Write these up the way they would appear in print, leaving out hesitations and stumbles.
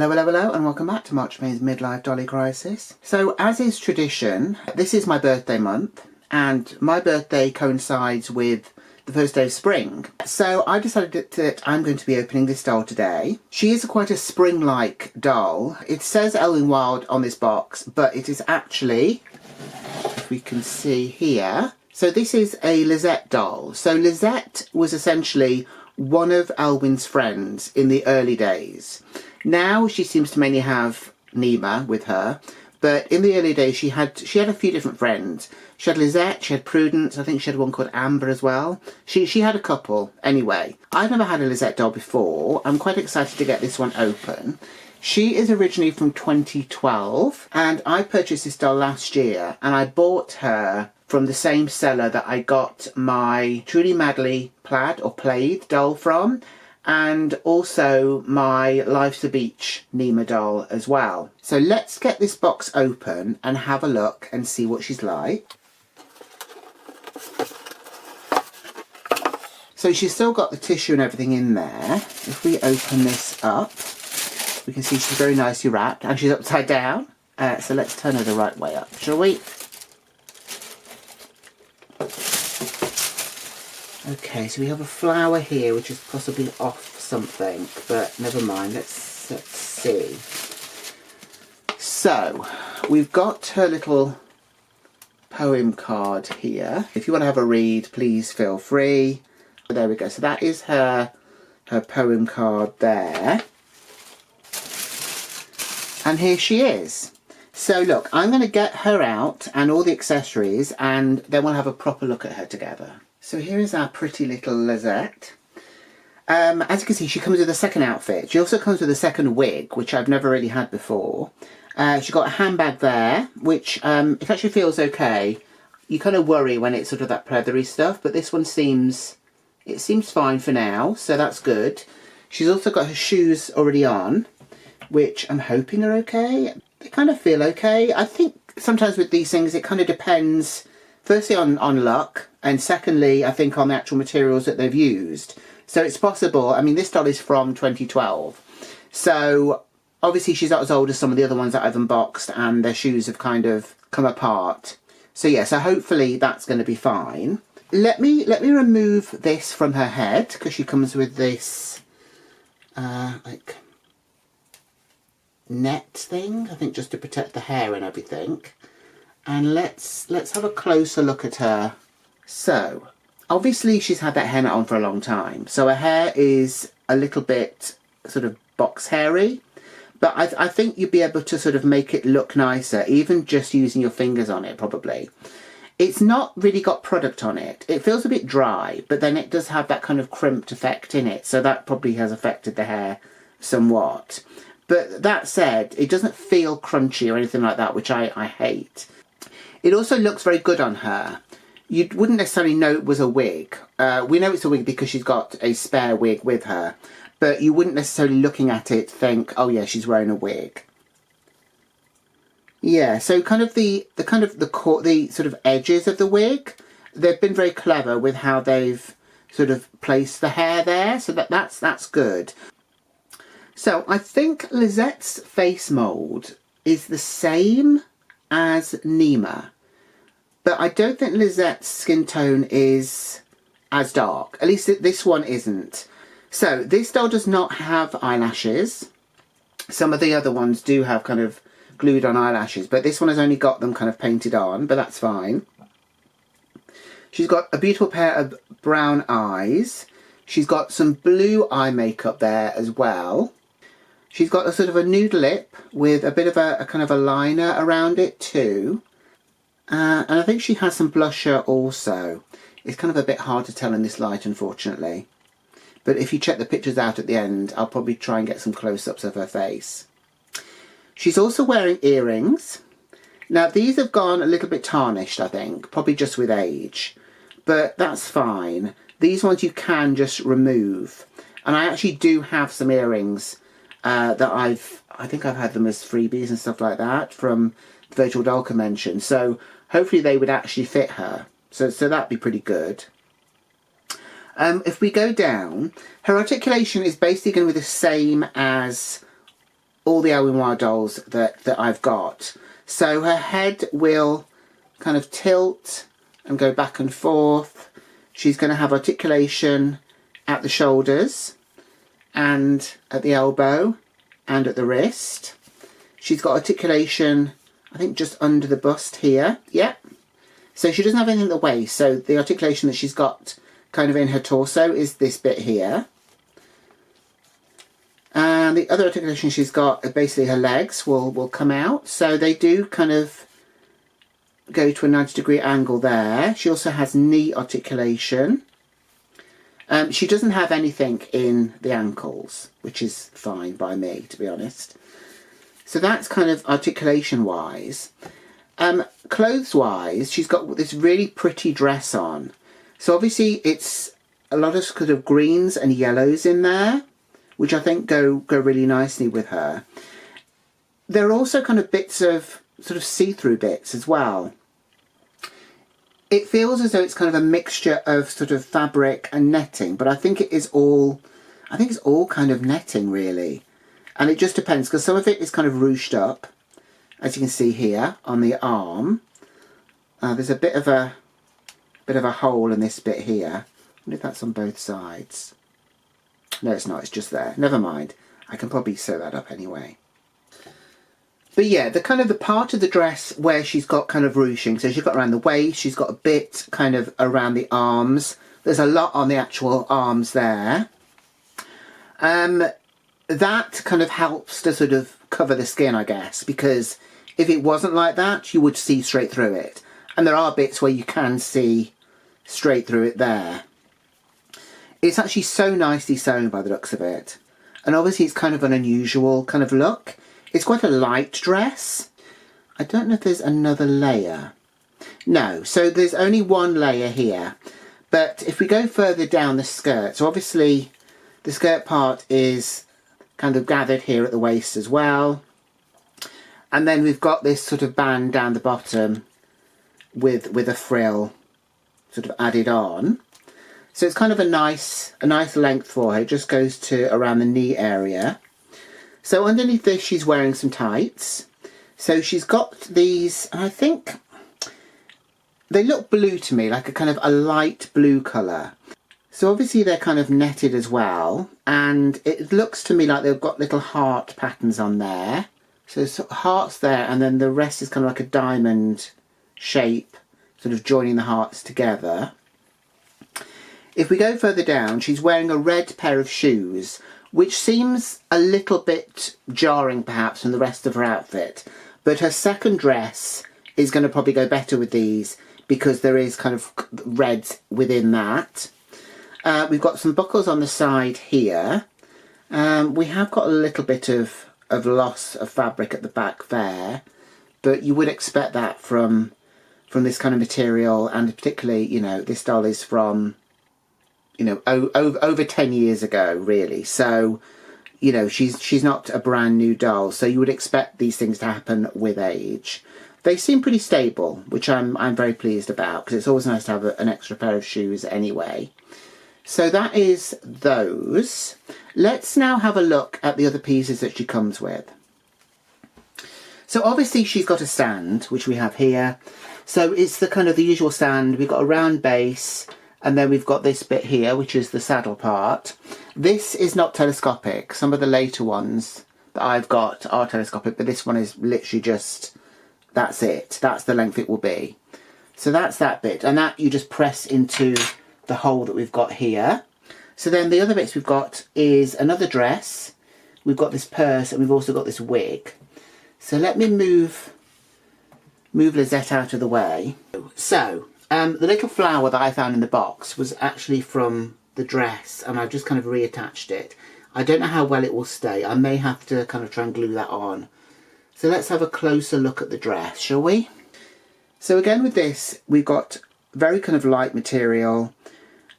Hello, hello, hello, and welcome back to March May's Midlife Dolly Crisis. So, as is tradition, this is my birthday month, and my birthday coincides with the first day of spring. So I decided that I'm going to be opening this doll today. She is quite a spring-like doll. It says Ellowyne Wilde on this box, but it is actually, if we can see here, so this is a Lizette doll. So Lizette was essentially one of Ellowyne's friends in the early days. Now she seems to mainly have Nima with her, but in the early days she had a few different friends. She had Lizette, she had Prudence, I think she had one called Amber as well. She had a couple. Anyway, I've never had a Lizette doll before. I'm quite excited to get this one open. She is originally from 2012, and I purchased this doll last year, and I bought her from the same seller that I got my Truly Madly plaid doll from, and also my Life's a Beach Nima doll as well. So let's get this box open and have a look and see what she's like. So she's still got the tissue and everything in there. If we open this up, we can see she's very nicely wrapped, and she's upside down. So let's turn her the right way up, shall we? Okay, so we have a flower here which is possibly off something, but never mind, let's see. So, we've got her little poem card here. If you want to have a read, please feel free. There we go, so that is her poem card there. And here she is. So look, I'm going to get her out and all the accessories, and then we'll have a proper look at her together. So here is our pretty little Lizette. As you can see, she comes with a second outfit. She also comes with a second wig, which I've never really had before. She's got a handbag there, which it actually feels okay. You kind of worry when it's sort of that pleathery stuff, but this one seems fine for now, so that's good. She's also got her shoes already on, which I'm hoping are okay. They kind of feel okay. I think sometimes with these things it kind of depends, firstly on luck, and secondly I think on the actual materials that they've used. So it's possible, I mean this doll is from 2012, so obviously she's not as old as some of the other ones that I've unboxed, and their shoes have kind of come apart. So yeah, so hopefully that's going to be fine. Let me remove this from her head, because she comes with this like net thing, I think, just to protect the hair and everything. And let's have a closer look at her. So obviously she's had that hairnet on for a long time, so her hair is a little bit sort of box hairy, but I think you'd be able to sort of make it look nicer, even just using your fingers on it probably. It's not really got product on it. It feels a bit dry, but then it does have that kind of crimped effect in it, so that probably has affected the hair somewhat. But that said, it doesn't feel crunchy or anything like that, which I hate. It also looks very good on her. You wouldn't necessarily know it was a wig. We know it's a wig because she's got a spare wig with her, but you wouldn't necessarily, looking at it, think, oh yeah, she's wearing a wig. Yeah, so kind of the sort of edges of the wig, they've been very clever with how they've sort of placed the hair there, so that's good. So I think Lizette's face mould is the same as Nima, but I don't think Lizette's skin tone is as dark. At least this one isn't. So this doll does not have eyelashes. Some of the other ones do have kind of glued on eyelashes, but this one has only got them kind of painted on, but that's fine. She's got a beautiful pair of brown eyes. She's got some blue eye makeup there as well. She's got a sort of a nude lip with a bit of a kind of a liner around it too. And I think she has some blusher also. It's kind of a bit hard to tell in this light, unfortunately. But if you check the pictures out at the end, I'll probably try and get some close-ups of her face. She's also wearing earrings. Now, these have gone a little bit tarnished, I think, probably just with age. But that's fine. These ones you can just remove. And I actually do have some earrings that I think I've had them as freebies and stuff like that from the Virtual Doll Convention. So hopefully they would actually fit her. So that'd be pretty good. If we go down, her articulation is basically going to be the same as all the Ellowyne Wilde dolls that I've got. So her head will kind of tilt and go back and forth. She's going to have articulation at the shoulders and at the elbow and at the wrist. She's got articulation, I think, just under the bust here. Yep. So she doesn't have anything at the waist. So the articulation that she's got kind of in her torso is this bit here. And the other articulation she's got, basically her legs will come out. So they do kind of go to a 90-degree angle there. She also has knee articulation. She doesn't have anything in the ankles, which is fine by me, to be honest. So that's kind of articulation-wise. Clothes-wise, she's got this really pretty dress on. So obviously it's a lot of sort of greens and yellows in there, which I think go really nicely with her. There are also kind of bits of sort of see-through bits as well. It feels as though it's kind of a mixture of sort of fabric and netting, but I think it's all kind of netting really. And it just depends, because some of it is kind of ruched up, as you can see here on the arm. There's a bit of a hole in this bit here. I wonder if that's on both sides. No, it's not. It's just there. Never mind. I can probably sew that up anyway. But yeah, the part of the dress where she's got kind of ruching. So she's got around the waist. She's got a bit kind of around the arms. There's a lot on the actual arms there. That kind of helps to sort of cover the skin, I guess, because if it wasn't like that, you would see straight through it. And there are bits where you can see straight through it there. It's actually so nicely sewn by the looks of it. And obviously it's kind of an unusual kind of look. It's quite a light dress. I don't know if there's another layer. No, so there's only one layer here. But if we go further down the skirt, so obviously the skirt part is kind of gathered here at the waist as well. And then we've got this sort of band down the bottom with a frill sort of added on. So it's kind of a nice length for her. It just goes to around the knee area. So underneath this, she's wearing some tights. So she's got these, and I think they look blue to me, like a kind of a light blue colour. So obviously they're kind of netted as well. And it looks to me like they've got little heart patterns on there. So hearts there, and then the rest is kind of like a diamond shape, sort of joining the hearts together. If we go further down, she's wearing a red pair of shoes, which seems a little bit jarring perhaps from the rest of her outfit. But her second dress is going to probably go better with these because there is kind of reds within that. We've got some buckles on the side here. We have got a little bit of loss of fabric at the back there, but you would expect that from this kind of material, and particularly, you know, this doll is from, you know, over 10 years ago, really. So, you know, she's not a brand new doll, so you would expect these things to happen with age. They seem pretty stable, which I'm very pleased about, because it's always nice to have an extra pair of shoes anyway. So that is those. Let's now have a look at the other pieces that she comes with. So obviously she's got a stand, which we have here. So it's the kind of the usual stand. We've got a round base, and then we've got this bit here, which is the saddle part. This is not telescopic. Some of the later ones that I've got are telescopic, but this one is literally just, that's it. That's the length it will be. So that's that bit, and that you just press into the hole that we've got here. So then the other bits we've got is another dress. We've got this purse, and we've also got this wig. So let me move Lizette out of the way. So the little flower that I found in the box was actually from the dress, and I've just kind of reattached it. I don't know how well it will stay. I may have to kind of try and glue that on. So let's have a closer look at the dress, shall we? So again with this, we've got very kind of light material.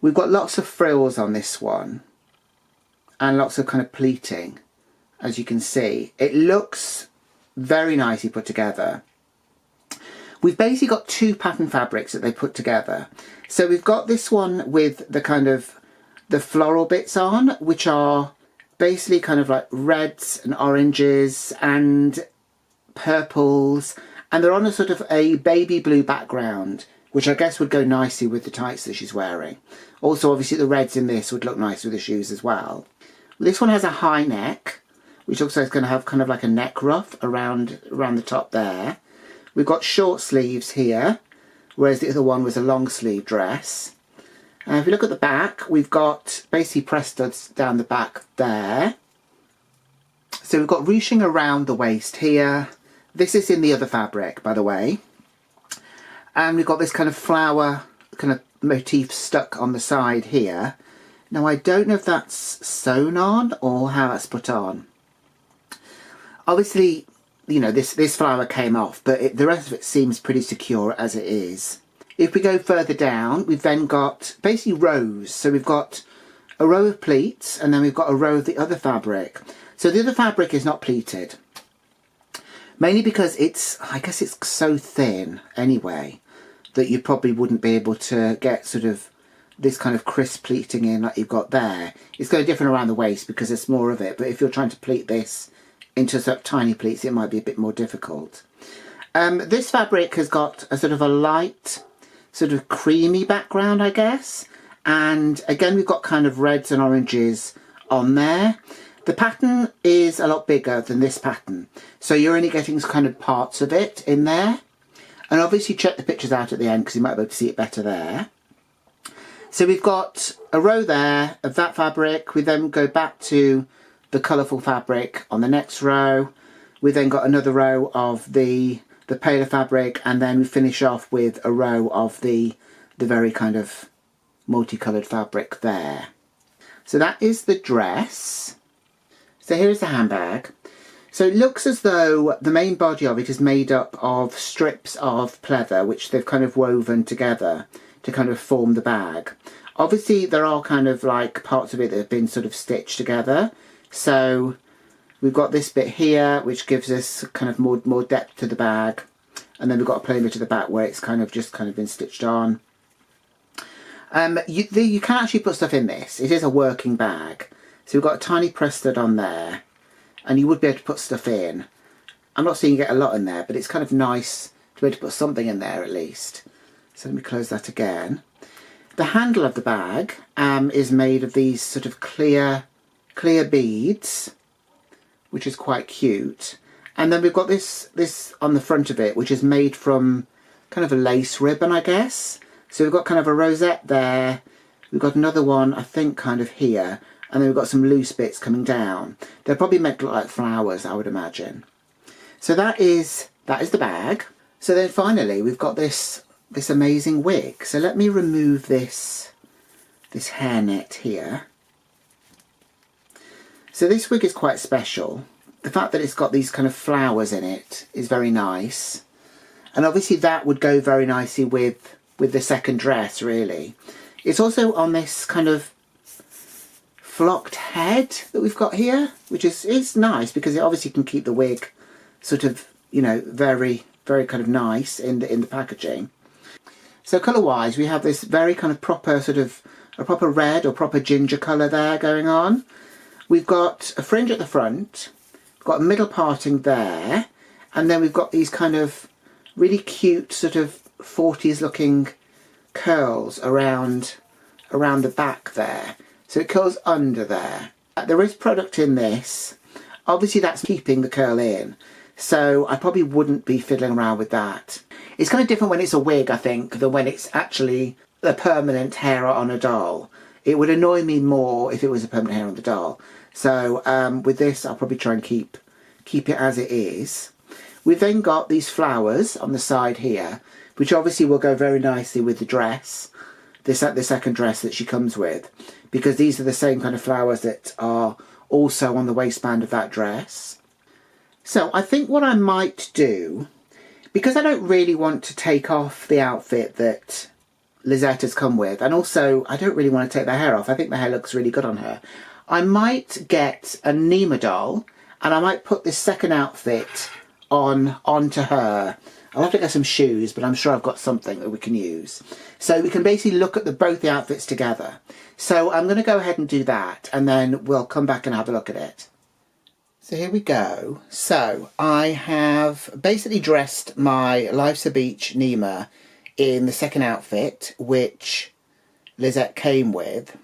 We've got lots of frills on this one, and lots of kind of pleating, as you can see. It looks very nicely put together. We've basically got two pattern fabrics that they put together. So we've got this one with the kind of the floral bits on, which are basically kind of like reds and oranges and purples, and they're on a sort of a baby blue background, which I guess would go nicely with the tights that she's wearing. Also, obviously the reds in this would look nice with the shoes as well. This one has a high neck, which also is going to have kind of like a neck ruff around the top there. We've got short sleeves here, whereas the other one was a long sleeve dress. And if you look at the back, we've got basically press studs down the back there. So we've got ruching around the waist here. This is in the other fabric, by the way. And we've got this kind of flower kind of motif stuck on the side here. Now I don't know if that's sewn on or how that's put on. Obviously, you know, this flower came off, but the rest of it seems pretty secure as it is. If we go further down, we've then got basically rows. So we've got a row of pleats, and then we've got a row of the other fabric. So the other fabric is not pleated, mainly because I guess it's so thin anyway, that you probably wouldn't be able to get sort of this kind of crisp pleating in like you've got there. It's going to differ around the waist because there's more of it, but if you're trying to pleat this into sort of tiny pleats, it might be a bit more difficult. This fabric has got a sort of a light, sort of creamy background, I guess. And again, we've got kind of reds and oranges on there. The pattern is a lot bigger than this pattern, so you're only getting kind of parts of it in there. And obviously check the pictures out at the end because you might be able to see it better there. So we've got a row there of that fabric. We then go back to the colourful fabric on the next row. We then got another row of the paler fabric, and then we finish off with a row of the very kind of multicoloured fabric there. So that is the dress. So here's the handbag. So it looks as though the main body of it is made up of strips of pleather, which they've kind of woven together to kind of form the bag. Obviously there are kind of like parts of it that have been sort of stitched together. So we've got this bit here, which gives us kind of more depth to the bag. And then we've got a plain bit at the back where it's kind of just kind of been stitched on. You can actually put stuff in this. It is a working bag. So we've got a tiny press stud on there, and you would be able to put stuff in. I'm not saying you get a lot in there, but it's kind of nice to be able to put something in there at least. So let me close that again. The handle of the bag is made of these sort of clear beads, which is quite cute. And then we've got this on the front of it, which is made from kind of a lace ribbon, I guess. So we've got kind of a rosette there. We've got another one, I think, kind of here. And then we've got some loose bits coming down. They're probably meant to look like flowers, I would imagine. So that is the bag. So then finally, we've got this amazing wig. So let me remove this hairnet here. So this wig is quite special. The fact that it's got these kind of flowers in it is very nice. And obviously that would go very nicely with the second dress, really. It's also on this kind of flocked head that we've got here, which is nice because it obviously can keep the wig sort of, you know, very, very kind of nice in the packaging. So colour-wise, we have this very kind of proper sort of, a proper red or proper ginger colour there going on. We've got a fringe at the front, we've got a middle parting there, and then we've got these kind of really cute sort of 40s looking curls around the back there. So it curls under there. There is product in this. Obviously that's keeping the curl in, so I probably wouldn't be fiddling around with that. It's kind of different when it's a wig, I think, than when it's actually a permanent hair on a doll. It would annoy me more if it was a permanent hair on the doll. So with this, I'll probably try and keep it as it is. We've then got these flowers on the side here, which obviously will go very nicely with the dress, the second dress that she comes with, because these are the same kind of flowers that are also on the waistband of that dress. So I think what I might do, because I don't really want to take off the outfit that Lizette has come with, and also I don't really want to take the hair off. I think the hair looks really good on her. I might get a Nima doll, and I might put this second outfit onto her. I'll have to get some shoes, but I'm sure I've got something that we can use. So we can basically look at both the outfits together. So I'm going to go ahead and do that, and then we'll come back and have a look at it. So here we go. So I have basically dressed my Life's a Beach Nima in the second outfit, which Lizette came with.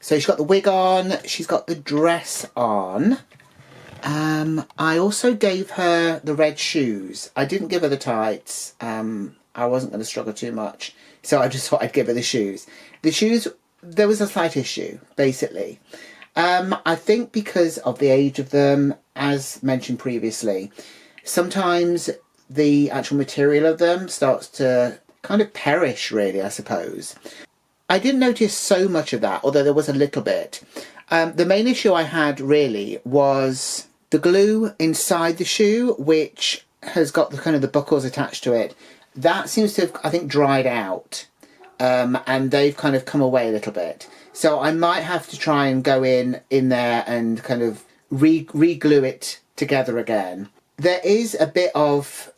So she's got the wig on, she's got the dress on. I also gave her the red shoes. I didn't give her the tights. I wasn't going to struggle too much, so I just thought I'd give her the shoes. The shoes, there was a slight issue, basically. I think because of the age of them, as mentioned previously, sometimes the actual material of them starts to kind of perish, really, I suppose. I didn't notice so much of that, although there was a little bit. The main issue I had, really, was the glue inside the shoe, which has got the kind of the buckles attached to it. That seems to have, I think, dried out, and they've kind of come away a little bit. So I might have to try and go in there and kind of re-glue it together again. There is a bit of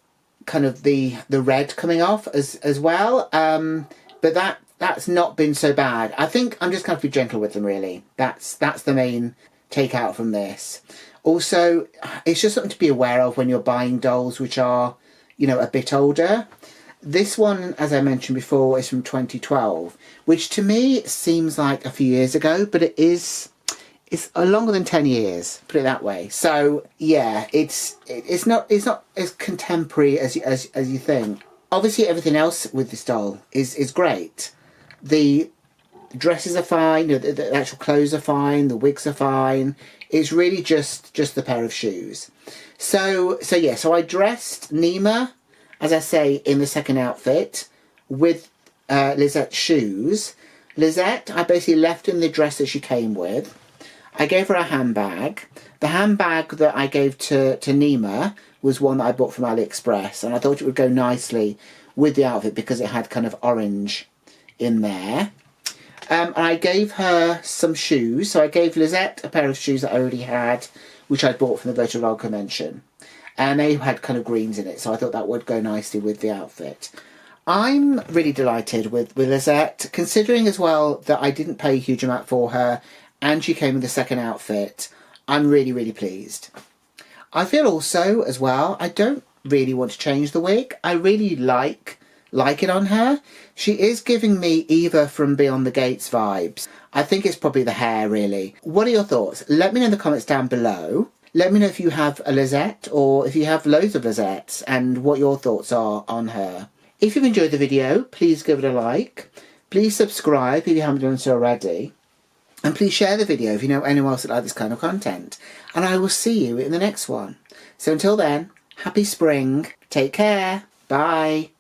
kind of the red coming off as well, but that's not been so bad. I think I'm just going to be gentle with them, really. That's the main takeout from this. Also, it's just something to be aware of when you're buying dolls which are, you know, a bit older. This one, as I mentioned before, is from 2012, which to me seems like a few years ago, but it's longer than 10 years, put it that way. So yeah, it's not as contemporary as you think. Obviously, everything else with this doll is great. The dresses are fine, the actual clothes are fine, the wigs are fine. It's really just the pair of shoes. So yeah, so I dressed Nima, as I say, in the second outfit with Lizette's shoes. Lizette, I basically left in the dress that she came with. I gave her a handbag. The handbag that I gave to Nima was one that I bought from AliExpress, and I thought it would go nicely with the outfit because it had kind of orange in there. And I gave her some shoes. So I gave Lizette a pair of shoes that I already had, which I bought from the Virtual Doll Convention. And they had kind of greens in it, so I thought that would go nicely with the outfit. I'm really delighted with Lizette, considering as well that I didn't pay a huge amount for her, and she came with the second outfit. I'm really, really pleased. I feel also, as well, I don't really want to change the wig. I really like it on her. She is giving me Eva from Beyond the Gates vibes. I think it's probably the hair, really. What are your thoughts? Let me know in the comments down below. Let me know if you have a Lizette or if you have loads of Lizettes and what your thoughts are on her. If you've enjoyed the video, please give it a like. Please subscribe if you haven't done so already. And please share the video if you know anyone else that likes this kind of content. And I will see you in the next one. So until then, happy spring. Take care. Bye.